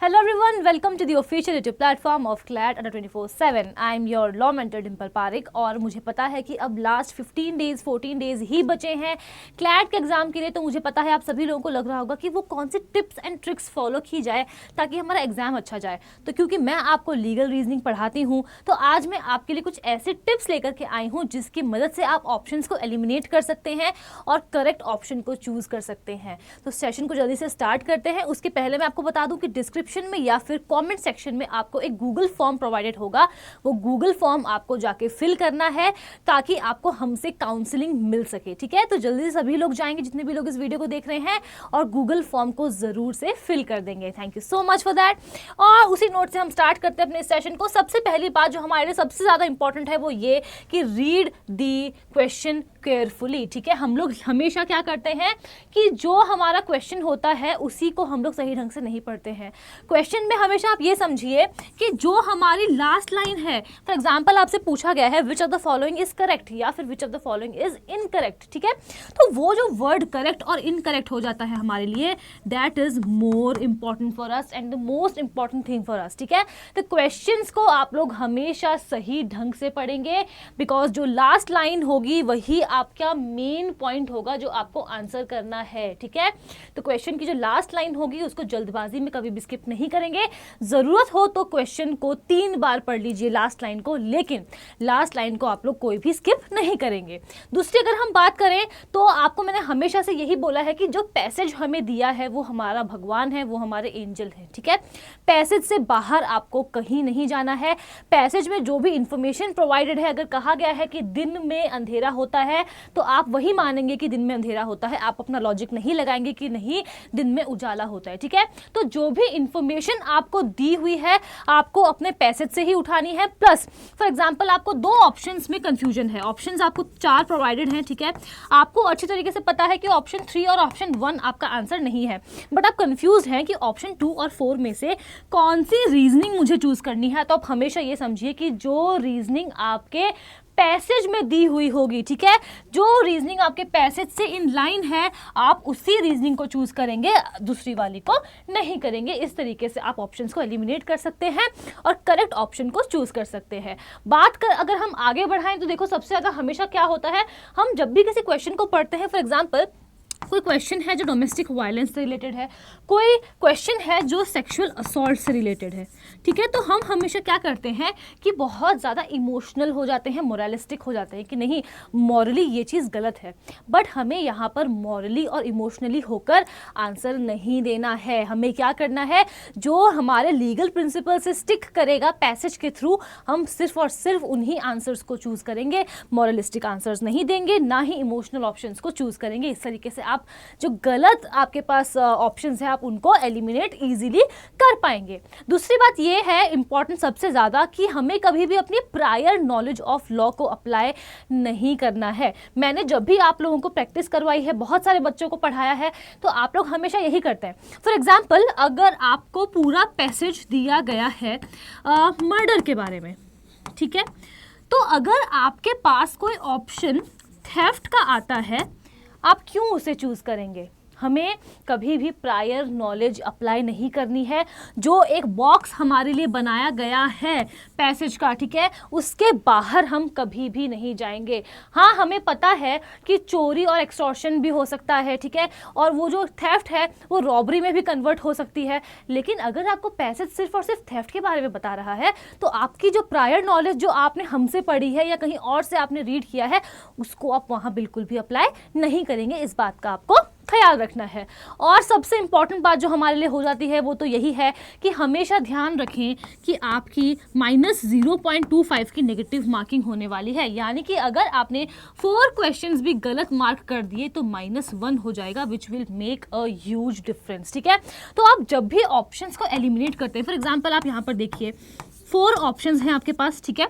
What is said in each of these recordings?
Hello everyone, welcome to the official YouTube platform of CLAT under 24/7. I am your law mentor Dimple Pareek और मुझे पता है कि अब लास्ट 14 डेज ही बचे हैं CLAT के एग्जाम के लिए। तो मुझे पता है आप सभी लोगों को लग रहा होगा कि वो कौन सी टिप्स एंड ट्रिक्स फॉलो की जाए ताकि हमारा एग्जाम अच्छा जाए। तो क्योंकि मैं आपको लीगल रीजनिंग पढ़ाती हूँ तो आज मैं आपके लिए कुछ ऐसे टिप्स लेकर के आई हूँ जिसकी मदद से आप ऑप्शंस को एलिमिनेट कर सकते हैं और करेक्ट ऑप्शन को चूज कर सकते हैं। तो सेशन को जल्दी से स्टार्ट करते हैं। उसके पहले मैं आपको बता दूं कि डिस्क्रिप्शन में या फिर कमेंट सेक्शन में आपको एक गूगल फॉर्म प्रोवाइडेड होगा। वो गूगल फॉर्म आपको जाके फिल करना है ताकि आपको हमसे काउंसलिंग मिल सके। ठीक है, तो जल्दी से सभी लोग जाएंगे जितने भी लोग इस वीडियो को देख रहे हैं और गूगल फॉर्म को जरूर से फिल कर देंगे। Thank you so much for that. और उसी नोट से हम स्टार्ट करते हैं अपने सेशन को। सबसे पहली बात जो हमारे लिए सबसे ज्यादा इंपॉर्टेंट है वो ये कि रीड दी क्वेश्चन केयरफुली। ठीक है, हम लोग हमेशा क्या करते हैं कि जो हमारा क्वेश्चन होता है उसी को हम लोग सही ढंग से नहीं पढ़ते हैं। क्वेश्चन में हमेशा आप ये समझिए कि जो हमारी लास्ट लाइन है, फॉर एग्जांपल आपसे पूछा गया है which of the following is correct या फिर which of the following is incorrect. ठीक है, तो वो जो वर्ड करेक्ट और इनकरेक्ट हो जाता है हमारे लिए, that is more important for us and the most important thing for us. ठीक है, तो क्वेश्चंस को आप लोग हमेशा सही ढंग से पढ़ेंगे बिकॉज जो लास्ट लाइन होगी वही आपका मेन पॉइंट होगा जो आपको आंसर करना है। ठीक है, तो क्वेश्चन की जो लास्ट लाइन होगी उसको जल्दबाजी में कभी भी स्किप नहीं करेंगे। जरूरत हो तो क्वेश्चन को 3 बार पढ़ लीजिए लास्ट लाइन को, लेकिन लास्ट लाइन को आप लोग कोई भी स्किप नहीं करेंगे। दूसरी अगर हम बात करें तो आपको मैंने हमेशा से यही बोला है कि जो पैसेज हमें दिया है वो हमारा भगवान है, वो हमारे एंजल है। ठीक है, पैसेज से बाहर आपको कहीं नहीं जाना है। पैसेज में जो भी इंफॉर्मेशन प्रोवाइडेड है, अगर कहा गया है कि दिन में अंधेरा होता है तो आप वही मानेंगे कि दिन में अंधेरा होता है, आप अपना लॉजिक नहीं लगाएंगे कि नहीं दिन में उजाला होता है। ठीक है, तो जो भी इंफॉर्मेशन आपको दी हुई है आपको अपने पैसेज से ही उठानी है। प्लस फॉर एग्जांपल आपको 2 ऑप्शंस में कंफ्यूजन है, ऑप्शंस आपको 4 प्रोवाइडेड हैं। ठीक है, आपको अच्छी तरीके से पता है कि ऑप्शन 3 और ऑप्शन 1 आपका आंसर नहीं है, बट आप कंफ्यूज हैं कि ऑप्शन 2 और 4 में से कौन सी रीजनिंग मुझे चूज करनी है। तो आप हमेशा ये समझिए कि जो रीजनिंग आपके पैसेज में दी हुई होगी, ठीक है, जो रीजनिंग आपके पैसेज से इन लाइन है आप उसी रीजनिंग को चूज करेंगे, दूसरी वाली को नहीं करेंगे। इस तरीके से आप ऑप्शंस को एलिमिनेट कर सकते हैं और करेक्ट ऑप्शन को चूज कर सकते हैं। अगर हम आगे बढ़ाएं तो देखो सबसे ज्यादा हमेशा क्या होता है, हम जब भी किसी क्वेश्चन को पढ़ते हैं, फॉर एग्जाम्पल कोई क्वेश्चन है जो डोमेस्टिक वायलेंस से रिलेटेड है, कोई क्वेश्चन है जो सेक्सुअल असॉल्ट से रिलेटेड है, ठीक है, तो हम हमेशा क्या करते हैं कि बहुत ज़्यादा इमोशनल हो जाते हैं, मोरलिस्टिक हो जाते हैं कि नहीं मॉरली ये चीज़ गलत है। बट हमें यहाँ पर मॉरली और इमोशनली होकर आंसर नहीं देना है। हमें क्या करना है, जो हमारे लीगल प्रिंसिपल से स्टिक करेगा पैसेज के थ्रू, हम सिर्फ और सिर्फ उन्हीं आंसर्स को चूज़ करेंगे, मॉरलिस्टिक आंसर्स नहीं देंगे, ना ही इमोशनल ऑप्शंस को चूज़ करेंगे। इस तरीके से आप जो गलत आपके पास ऑप्शंस है आप उनको एलिमिनेट इजीली कर पाएंगे। दूसरी बात ये है इंपॉर्टेंट सबसे ज्यादा कि हमें कभी भी अपनी प्रायर नॉलेज ऑफ लॉ को अप्लाई नहीं करना है। मैंने जब भी आप लोगों को प्रैक्टिस करवाई है, बहुत सारे बच्चों को पढ़ाया है, तो आप लोग हमेशा यही करते हैं। फॉर एग्जाम्पल अगर आपको पूरा पैसेज दिया गया है मर्डर के बारे में, ठीक है, तो अगर आपके पास कोई ऑप्शन थेफ्ट का आता है आप क्यों उसे चूज करेंगे? हमें कभी भी प्रायर नॉलेज अप्लाई नहीं करनी है। जो एक बॉक्स हमारे लिए बनाया गया है पैसेज का, ठीक है, उसके बाहर हम कभी भी नहीं जाएंगे। हाँ, हमें पता है कि चोरी और एक्सटॉर्शन भी हो सकता है, ठीक है, और वो जो थेफ्ट है वो रॉबरी में भी कन्वर्ट हो सकती है, लेकिन अगर आपको पैसेज सिर्फ और सिर्फ थेफ्ट के बारे में बता रहा है तो आपकी जो प्रायर नॉलेज जो आपने हमसे पढ़ी है या कहीं और से आपने रीड किया है उसको आप वहाँ बिल्कुल भी अप्लाई नहीं करेंगे। इस बात का आपको ख्याल रखना है। और सबसे इंपॉर्टेंट बात जो हमारे लिए हो जाती है वो तो यही है कि हमेशा ध्यान रखें कि आपकी -0.25 की नेगेटिव मार्किंग होने वाली है, यानी कि अगर आपने 4 क्वेश्चंस भी गलत मार्क कर दिए तो -1 हो जाएगा, which will make a huge difference. ठीक है, तो आप जब भी ऑप्शंस को एलिमिनेट करते हैं, फॉर एग्जाम्पल आप यहाँ पर देखिए 4 ऑप्शंस हैं आपके पास, ठीक है,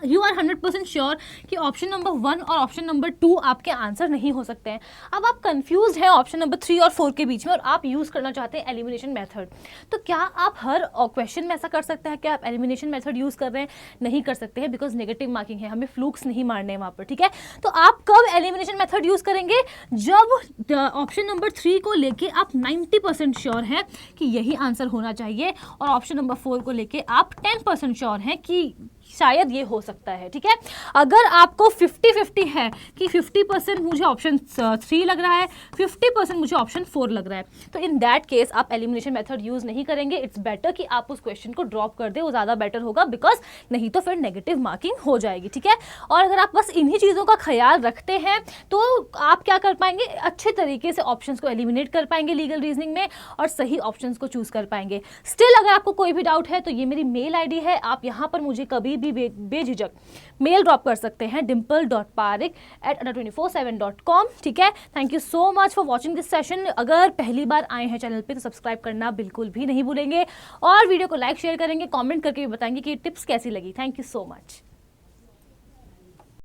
यू आर 100% श्योर कि ऑप्शन नंबर 1 और ऑप्शन नंबर 2 आपके आंसर नहीं हो सकते हैं। अब आप कंफ्यूज हैं ऑप्शन नंबर 3 और 4 के बीच में और आप यूज़ करना चाहते हैं एलिमिनेशन मेथड, तो क्या आप हर क्वेश्चन में ऐसा कर सकते हैं कि आप एलिमिनेशन मेथड यूज़ कर रहे हैं? नहीं कर सकते हैं, बिकॉज नेगेटिव मार्किंग है, हमें फ्लूक्स नहीं मारने हैं वहाँ पर, ठीक है। तो आप कब एलिमिनेशन मेथड यूज़ करेंगे? जब ऑप्शन नंबर 3 को लेके आप 90% श्योर हैं कि यही आंसर होना चाहिए और ऑप्शन नंबर 4 को लेके आप 10% श्योर हैं कि शायद ये हो सकता है, ठीक है। अगर आपको 50-50 है कि 50% मुझे ऑप्शन 3 लग रहा है, 50% मुझे ऑप्शन 4 लग रहा है, तो इन दैट केस आप एलिमिनेशन मेथड यूज़ नहीं करेंगे। इट्स बेटर कि आप उस क्वेश्चन को ड्रॉप कर दें, वो ज़्यादा बेटर होगा, बिकॉज नहीं तो फिर नेगेटिव मार्किंग हो जाएगी, ठीक है। और अगर आप बस इन्हीं चीज़ों का ख्याल रखते हैं तो आप क्या कर पाएंगे, अच्छे तरीके से ऑप्शंस को एलिमिनेट कर पाएंगे लीगल रीजनिंग में और सही ऑप्शंस को चूज़ कर पाएंगे। स्टिल अगर आपको कोई भी डाउट है तो ये मेरी मेल आईडी है, आप यहाँ पर मुझे कभी भी बेझिझक मेल ड्रॉप कर सकते हैं dimple.parik@247.com, ठीक है। Thank you so much for watching this session. अगर पहली बार आए हैं चैनल पे तो सब्सक्राइब करना बिल्कुल भी नहीं भूलेंगे और वीडियो को लाइक शेयर करेंगे, कमेंट करके भी बताएंगे कि टिप्स कैसी लगी। Thank you so much.